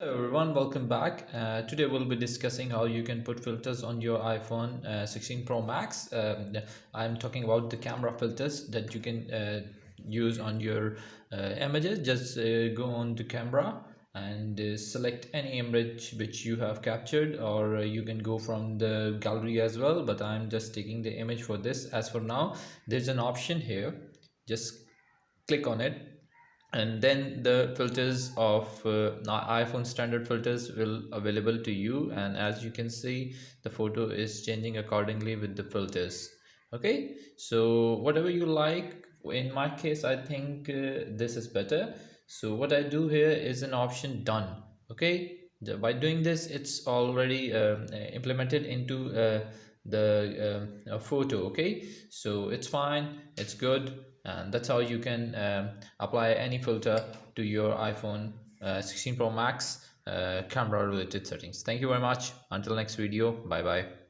Hello everyone, welcome back. Today we'll be discussing how you can put filters on your iPhone 16 Pro Max. I'm talking about the camera filters that you can use on your images. Just go on the camera and select any image which you have captured, or you can go from the gallery as well, but I'm just taking the image for this. As for now, there's an option here. Just click on it, and then the filters of iPhone standard filters will available to you, and as you can see, the photo is changing accordingly with the filters. Okay, so whatever you like. In my case, I think this is better. So what I do here is an option done. Okay, by doing this, it's already implemented into the photo. Okay, so it's fine, it's good, and that's how you can apply any filter to your iPhone 16 Pro Max camera related settings. Thank you very much. Until next video, bye bye.